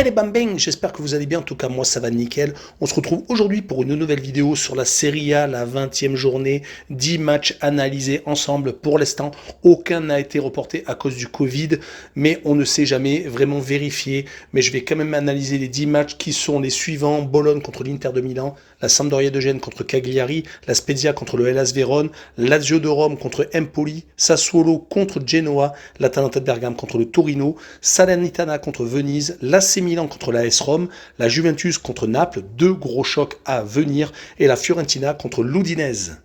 Hey les bambins, j'espère que vous allez bien, en tout cas moi ça va nickel. On se retrouve aujourd'hui pour une nouvelle vidéo sur la Serie A, la 20e journée, 10 matchs analysés ensemble. Pour l'instant, aucun n'a été reporté à cause du Covid, mais on ne sait jamais vraiment vérifier. Mais je vais quand même analyser les 10 matchs qui sont les suivants: Bologne contre l'Inter de Milan, la Sampdoria de Gênes contre Cagliari, la Spezia contre le Hellas Vérone, Lazio de Rome contre Empoli, Sassuolo contre Genoa, l'Atalanta de Bergame contre le Torino, Salernitana contre Venise, l'AC Milan contre la AS Rome, la Juventus contre Naples, deux gros chocs à venir, et la Fiorentina contre l'Udinese.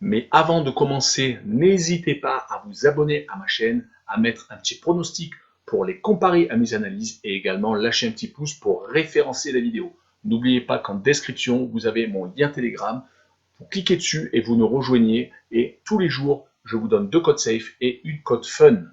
Mais avant de commencer, n'hésitez pas à vous abonner à ma chaîne, à mettre un petit pronostic pour les comparer à mes analyses et également lâcher un petit pouce pour référencer la vidéo. N'oubliez pas qu'en description, vous avez mon lien Telegram. Vous cliquez dessus et vous nous rejoignez. Et tous les jours, je vous donne 2 codes safe et une code fun.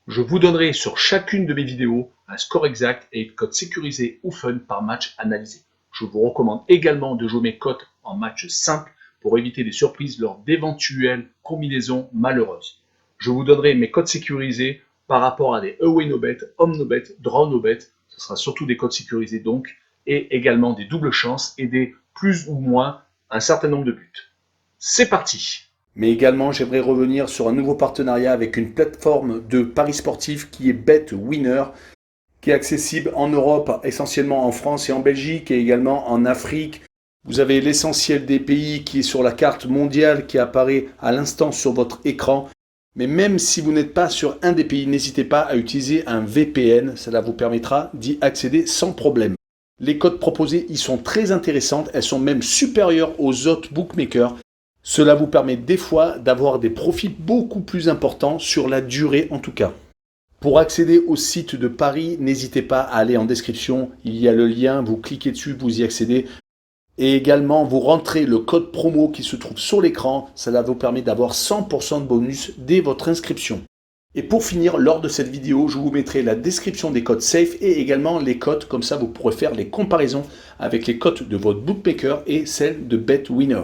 Je vous donnerai sur chacune de mes vidéos un score exact et une cote sécurisée ou fun par match analysé. Je vous recommande également de jouer mes cotes en match simple pour éviter des surprises lors d'éventuelles combinaisons malheureuses. Je vous donnerai mes cotes sécurisées par rapport à des away no bet, home no bet, draw no bet. Ce sera surtout des cotes sécurisées donc, et également des doubles chances et des plus ou moins un certain nombre de buts. C'est parti! Mais également, j'aimerais revenir sur un nouveau partenariat avec une plateforme de paris sportifs qui est BetWinner, qui est accessible en Europe, essentiellement en France et en Belgique, et également en Afrique. Vous avez l'essentiel des pays qui est sur la carte mondiale qui apparaît à l'instant sur votre écran. Mais même si vous n'êtes pas sur un des pays, n'hésitez pas à utiliser un VPN. Cela vous permettra d'y accéder sans problème. Les cotes proposées y sont très intéressantes. Elles sont même supérieures aux autres bookmakers. Cela vous permet des fois d'avoir des profits beaucoup plus importants sur la durée en tout cas. Pour accéder au site de Paris, n'hésitez pas à aller en description. Il y a le lien, vous cliquez dessus, vous y accédez. Et également, vous rentrez le code promo qui se trouve sur l'écran. Cela vous permet d'avoir 100% de bonus dès votre inscription. Et pour finir, lors de cette vidéo, je vous mettrai la description des codes safe et également les cotes. Comme ça, vous pourrez faire les comparaisons avec les cotes de votre bookmaker et celles de BetWinner.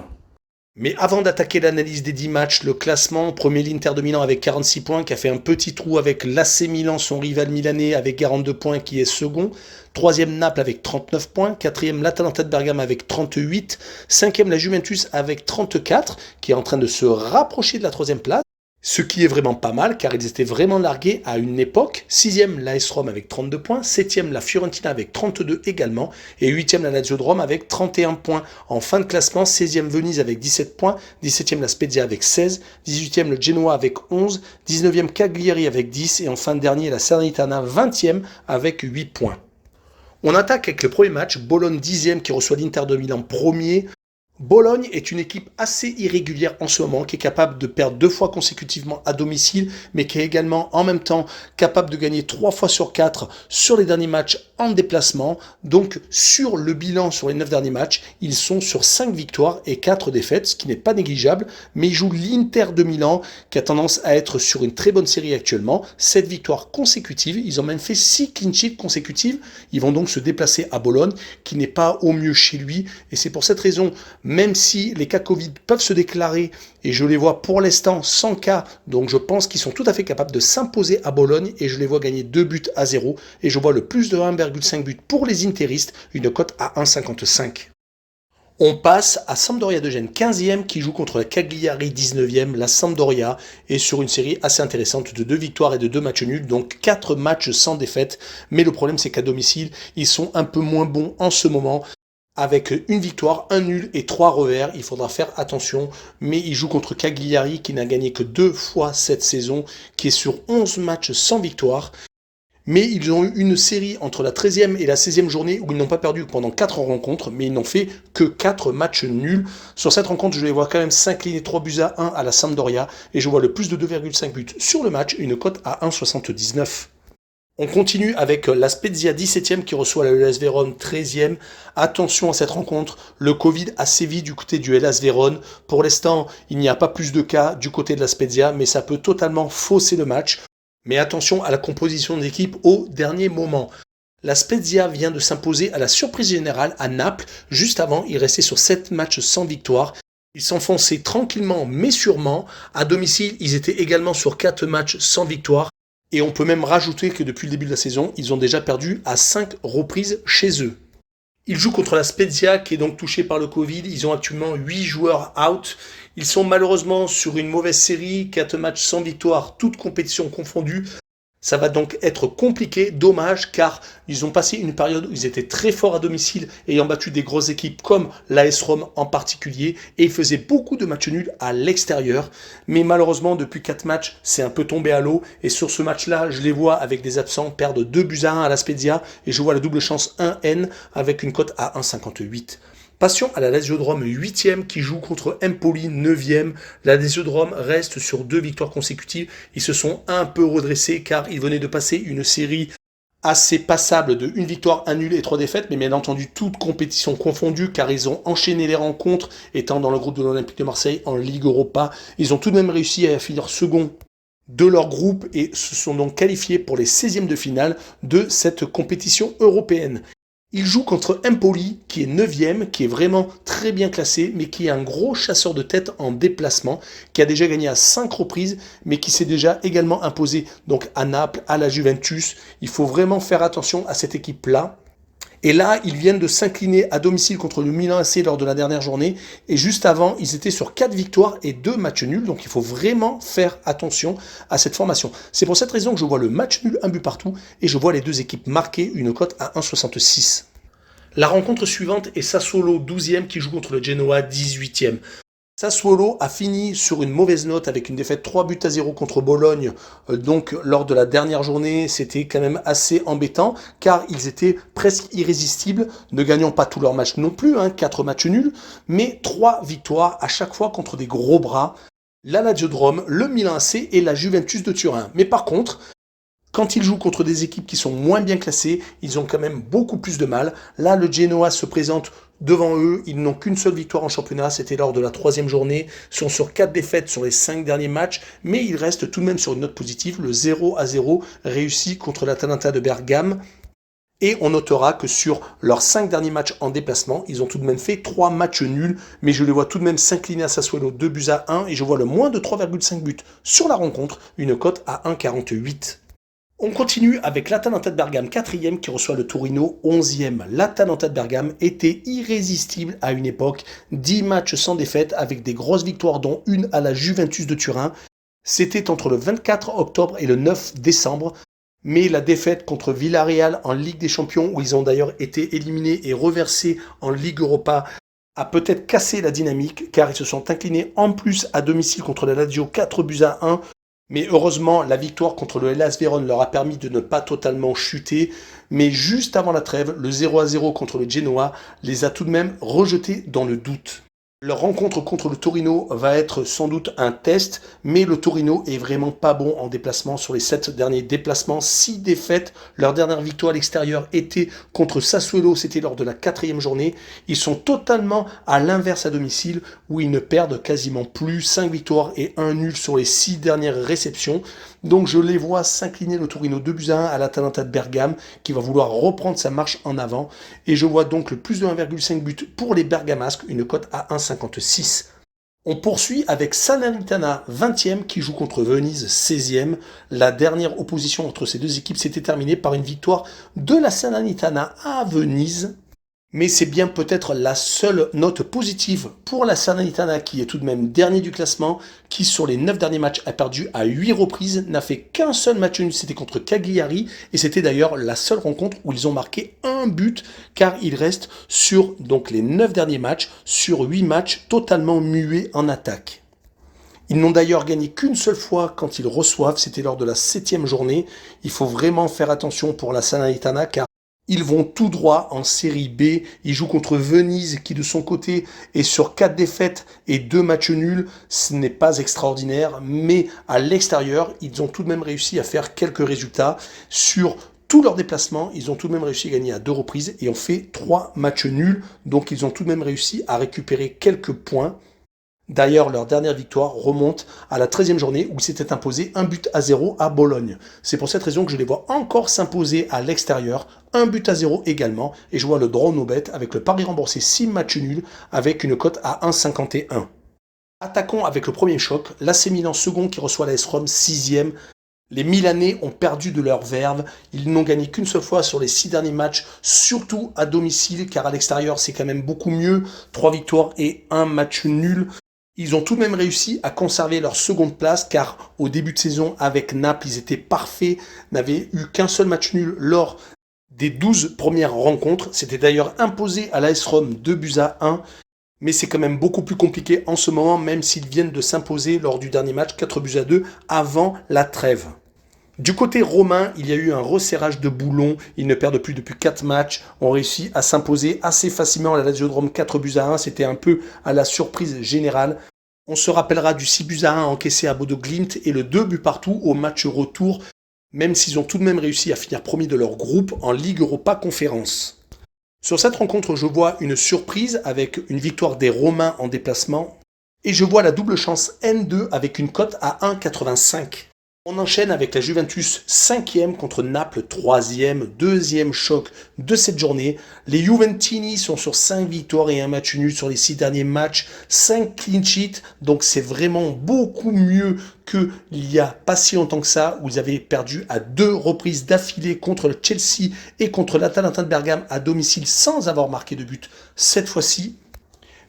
Mais avant d'attaquer l'analyse des 10 matchs, le classement, premier l'Inter de Milan avec 46 points, qui a fait un petit trou avec l'AC Milan, son rival milanais, avec 42 points, qui est second. Troisième Naples avec 39 points. Quatrième l'Atalanta de Bergame avec 38. Cinquième la Juventus avec 34, qui est en train de se rapprocher de la troisième place. Ce qui est vraiment pas mal, car ils étaient vraiment largués à une époque. Sixième, l'AS Rome avec 32 points. Septième, la Fiorentina avec 32 également. Et huitième, la Lazio de Rome avec 31 points. En fin de classement, 16e, Venise avec 17 points. 17e, la Spezia avec 16. 18e, le Genoa avec 11. 19e, Cagliari avec 10. Et en fin de dernier, la Salernitana 20e avec 8 points. On attaque avec le premier match. Bologne 10e qui reçoit l'Inter de Milan premier. Bologne est une équipe assez irrégulière en ce moment, qui est capable de perdre 2 fois consécutivement à domicile, mais qui est également en même temps capable de gagner 3 fois sur 4 sur les derniers matchs en déplacement. Donc sur le bilan sur les 9 derniers matchs, ils sont sur 5 victoires et 4 défaites, ce qui n'est pas négligeable, mais ils jouent l'Inter de Milan, qui a tendance à être sur une très bonne série actuellement, 7 victoires consécutives, ils ont même fait 6 clean sheets consécutives. Ils vont donc se déplacer à Bologne, qui n'est pas au mieux chez lui, et c'est pour cette raison, même si les cas Covid peuvent se déclarer, et je les vois pour l'instant sans cas, donc je pense qu'ils sont tout à fait capables de s'imposer à Bologne, et je les vois gagner 2 buts à 0, et je vois le plus de 1,5 buts pour les interistes, une cote à 1,55. On passe à Sampdoria de Gênes 15e qui joue contre la Cagliari 19e. La Sampdoria est sur une série assez intéressante de 2 victoires et de 2 matchs nuls, donc 4 matchs sans défaite. Mais le problème c'est qu'à domicile, ils sont un peu moins bons en ce moment. Avec une victoire, un nul et 3 revers, il faudra faire attention. Mais il joue contre Cagliari qui n'a gagné que 2 fois cette saison, qui est sur 11 matchs sans victoire. Mais ils ont eu une série entre la 13e et la 16e journée où ils n'ont pas perdu pendant 4 rencontres, mais ils n'ont fait que 4 matchs nuls. Sur cette rencontre, je les vois quand même s'incliner 3 buts à 1 à la Sampdoria, et je vois le plus de 2,5 buts sur le match, une cote à 1,79. On continue avec la Spezia 17e qui reçoit le Hellas Vérone 13e. Attention à cette rencontre, le Covid a sévi du côté du Hellas Vérone. Pour l'instant, il n'y a pas plus de cas du côté de la Spezia, mais ça peut totalement fausser le match. Mais attention à la composition de l'équipe au dernier moment. La Spezia vient de s'imposer à la surprise générale à Naples. Juste avant, il restait sur 7 matchs sans victoire. Ils s'enfonçaient tranquillement mais sûrement. À domicile, ils étaient également sur 4 matchs sans victoire. Et on peut même rajouter que depuis le début de la saison, ils ont déjà perdu à 5 reprises chez eux. Ils jouent contre la Spezia qui est donc touchée par le Covid. Ils ont actuellement 8 joueurs out. Ils sont malheureusement sur une mauvaise série, 4 matchs sans victoire, toutes compétitions confondues. Ça va donc être compliqué, dommage, car ils ont passé une période où ils étaient très forts à domicile, ayant battu des grosses équipes comme l'AS Rome en particulier, et ils faisaient beaucoup de matchs nuls à l'extérieur. Mais malheureusement, depuis 4 matchs, c'est un peu tombé à l'eau, et sur ce match-là, je les vois avec des absents perdre 2-1 à la Spezia, et je vois la double chance 1N avec une cote à 1,58. Passion à la Lazio de Rome 8e qui joue contre Empoli 9e. La Lazio de Rome reste sur 2 victoires consécutives. Ils se sont un peu redressés car ils venaient de passer une série assez passable de 1 victoire, 1 nul et 3 défaites, mais bien entendu toutes compétitions confondues car ils ont enchaîné les rencontres étant dans le groupe de l'Olympique de Marseille en Ligue Europa. Ils ont tout de même réussi à finir second de leur groupe et se sont donc qualifiés pour les 16e de finale de cette compétition européenne. Il joue contre Empoli, qui est 9e, qui est vraiment très bien classé, mais qui est un gros chasseur de tête en déplacement, qui a déjà gagné à 5 reprises, mais qui s'est déjà également imposé donc à Naples, à la Juventus. Il faut vraiment faire attention à cette équipe-là. Et là, ils viennent de s'incliner à domicile contre le Milan AC lors de la dernière journée. Et juste avant, ils étaient sur 4 victoires et 2 matchs nuls. Donc il faut vraiment faire attention à cette formation. C'est pour cette raison que je vois le match nul, un but partout. Et je vois les deux équipes marquer une cote à 1,66. La rencontre suivante est Sassuolo 12e qui joue contre le Genoa 18e. Sassuolo a fini sur une mauvaise note avec une défaite 3-0 contre Bologne. Donc lors de la dernière journée, c'était quand même assez embêtant car ils étaient presque irrésistibles, ne gagnant pas tous leurs matchs non plus, 4 matchs nuls, mais 3 victoires à chaque fois contre des gros bras, la Lazio de Rome, le Milan AC et la Juventus de Turin. Mais par contre, quand ils jouent contre des équipes qui sont moins bien classées, ils ont quand même beaucoup plus de mal. Là, le Genoa se présente devant eux. Ils n'ont qu'une seule victoire en championnat. C'était lors de la 3e journée. Ils sont sur 4 défaites sur les 5 derniers matchs. Mais ils restent tout de même sur une note positive. Le 0-0 réussi contre l'Atalanta de Bergame. Et on notera que sur leurs 5 derniers matchs en déplacement, ils ont tout de même fait 3 matchs nuls. Mais je les vois tout de même s'incliner à Sassuolo 2-1. Et je vois le moins de 3,5 buts sur la rencontre. Une cote à 1,48. On continue avec l'Atalanta de Bergame 4e qui reçoit le Torino 11e. L'Atalanta de Bergame était irrésistible à une époque, 10 matchs sans défaite avec des grosses victoires dont une à la Juventus de Turin. C'était entre le 24 octobre et le 9 décembre. Mais la défaite contre Villarreal en Ligue des Champions, où ils ont d'ailleurs été éliminés et reversés en Ligue Europa, a peut-être cassé la dynamique car ils se sont inclinés en plus à domicile contre la Lazio 4-1. Mais heureusement, la victoire contre le Hellas Vérone leur a permis de ne pas totalement chuter. Mais juste avant la trêve, le 0-0 contre le Genoa les a tout de même rejetés dans le doute. Leur rencontre contre le Torino va être sans doute un test, mais le Torino est vraiment pas bon en déplacement. Sur les 7 derniers déplacements, 6 défaites. Leur dernière victoire à l'extérieur était contre Sassuolo, c'était lors de la 4e journée. Ils sont totalement à l'inverse à domicile, où ils ne perdent quasiment plus. 5 victoires et 1 nul sur les 6 dernières réceptions. Donc je les vois s'incliner le Torino 2-1 à l'Atalanta de Bergame, qui va vouloir reprendre sa marche en avant. Et je vois donc le plus de 1,5 but pour les Bergamasques, une cote à 1,56. On poursuit avec Salernitana 20e qui joue contre Venise 16e. La dernière opposition entre ces deux équipes s'était terminée par une victoire de la Salernitana à Venise. Mais c'est bien peut-être la seule note positive pour la Salernitana qui est tout de même dernier du classement, qui sur les 9 derniers matchs a perdu à 8 reprises, n'a fait qu'un seul match nul, c'était contre Cagliari, et c'était d'ailleurs la seule rencontre où ils ont marqué un but, car ils restent sur donc les 9 derniers matchs, sur 8 matchs totalement muets en attaque. Ils n'ont d'ailleurs gagné qu'une seule fois quand ils reçoivent, c'était lors de la 7e journée. Il faut vraiment faire attention pour la Salernitana, car ils vont tout droit en série B. Ils jouent contre Venise qui de son côté est sur 4 défaites et 2 matchs nuls. Ce n'est pas extraordinaire, mais à l'extérieur, ils ont tout de même réussi à faire quelques résultats. Sur tous leurs déplacements, ils ont tout de même réussi à gagner à 2 reprises et ont fait 3 matchs nuls. Donc ils ont tout de même réussi à récupérer quelques points. D'ailleurs, leur dernière victoire remonte à la 13e journée où ils s'étaient imposés 1-0 à Bologne. C'est pour cette raison que je les vois encore s'imposer à l'extérieur, 1-0 également, et je vois le draw no bet avec le pari remboursé 6 matchs nuls avec une cote à 1,51. Attaquons avec le premier choc, l'AC Milan second qui reçoit l'AS Rome 6e. Les Milanais ont perdu de leur verve, ils n'ont gagné qu'une seule fois sur les 6 derniers matchs, surtout à domicile, car à l'extérieur c'est quand même beaucoup mieux, 3 victoires et 1 match nul. Ils ont tout de même réussi à conserver leur seconde place, car au début de saison avec Naples, ils étaient parfaits, n'avaient eu qu'un seul match nul lors des 12 premières rencontres. C'était d'ailleurs imposé à l'AS Rome 2-1, mais c'est quand même beaucoup plus compliqué en ce moment, même s'ils viennent de s'imposer lors du dernier match 4-2 avant la trêve. Du côté romain, il y a eu un resserrage de boulons. Ils ne perdent plus depuis 4 matchs. On réussit à s'imposer assez facilement à la Lazio de Rome 4-1. C'était un peu à la surprise générale. On se rappellera du 6-1 encaissé à Bodo Glimt et le 2 buts partout au match retour, même s'ils ont tout de même réussi à finir premier de leur groupe en Ligue Europa Conférence. Sur cette rencontre, je vois une surprise avec une victoire des Romains en déplacement et je vois la double chance N2 avec une cote à 1,85. On enchaîne avec la Juventus 5e contre Naples 3e, deuxième choc de cette journée. Les Juventini sont sur 5 victoires et un match nul sur les 6 derniers matchs, 5 clean sheets, donc c'est vraiment beaucoup mieux qu'il n'y a pas si longtemps que ça, où ils avaient perdu à 2 reprises d'affilée contre le Chelsea et contre l'Atalanta de Bergame à domicile sans avoir marqué de but cette fois-ci.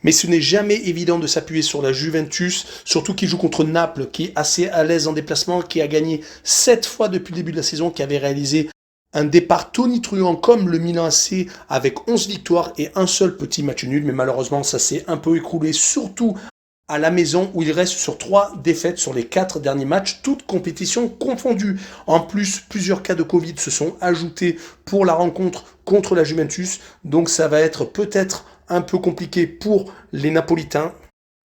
Mais ce n'est jamais évident de s'appuyer sur la Juventus, surtout qu'il joue contre Naples, qui est assez à l'aise en déplacement, qui a gagné 7 fois depuis le début de la saison, qui avait réalisé un départ tonitruant comme le Milan AC avec 11 victoires et un seul petit match nul. Mais malheureusement, ça s'est un peu écroulé, surtout à la maison où il reste sur 3 défaites sur les 4 derniers matchs, toutes compétitions confondues. En plus, plusieurs cas de Covid se sont ajoutés pour la rencontre contre la Juventus, donc ça va être peut-être un peu compliqué pour les Napolitains.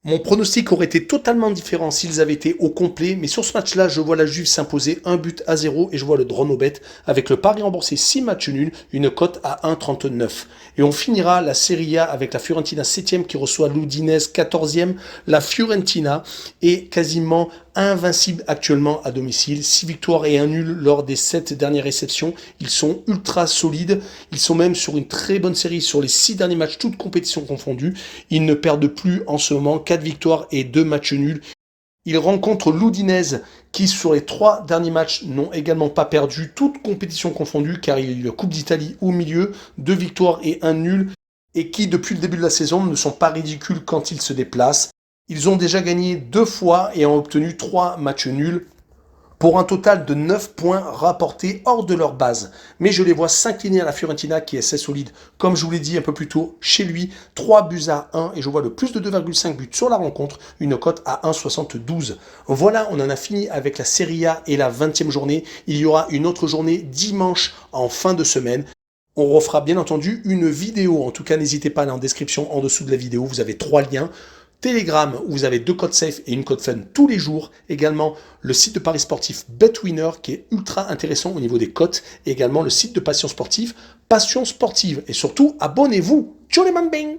Mon pronostic aurait été totalement différent s'ils avaient été au complet, mais sur ce match-là, je vois la Juve s'imposer 1-0 et je vois le draw no bet avec le pari remboursé 6 matchs nuls, une cote à 1,39. Et on finira la Serie A avec la Fiorentina 7e qui reçoit l'Udinese 14e. La Fiorentina est quasiment invincible actuellement à domicile, 6 victoires et 1 nul lors des 7 dernières réceptions. Ils sont ultra solides, ils sont même sur une très bonne série sur les 6 derniers matchs, toutes compétitions confondues. Ils ne perdent plus en ce moment, 4 victoires et 2 matchs nuls. Ils rencontrent l'Udinese qui sur les 3 derniers matchs n'ont également pas perdu, toutes compétitions confondues, car il y a eu la Coupe d'Italie au milieu, 2 victoires et 1 nul, et qui depuis le début de la saison ne sont pas ridicules quand ils se déplacent. Ils ont déjà gagné 2 fois et ont obtenu 3 matchs nuls pour un total de 9 points rapportés hors de leur base. Mais je les vois s'incliner à la Fiorentina qui est assez solide, comme je vous l'ai dit un peu plus tôt, chez lui, 3-1 et je vois le plus de 2,5 buts sur la rencontre, une cote à 1,72. Voilà, on en a fini avec la Serie A et la 20e journée. Il y aura une autre journée dimanche en fin de semaine. On refera bien entendu une vidéo, en tout cas n'hésitez pas à aller en description en dessous de la vidéo, vous avez 3 liens. Telegram, où vous avez 2 codes safe et une code fun tous les jours. Également, le site de paris sportif BetWinner, qui est ultra intéressant au niveau des cotes. Et également, le site de Passion Sportive, Passion Sportive. Et surtout, abonnez-vous. Ciao les man bing!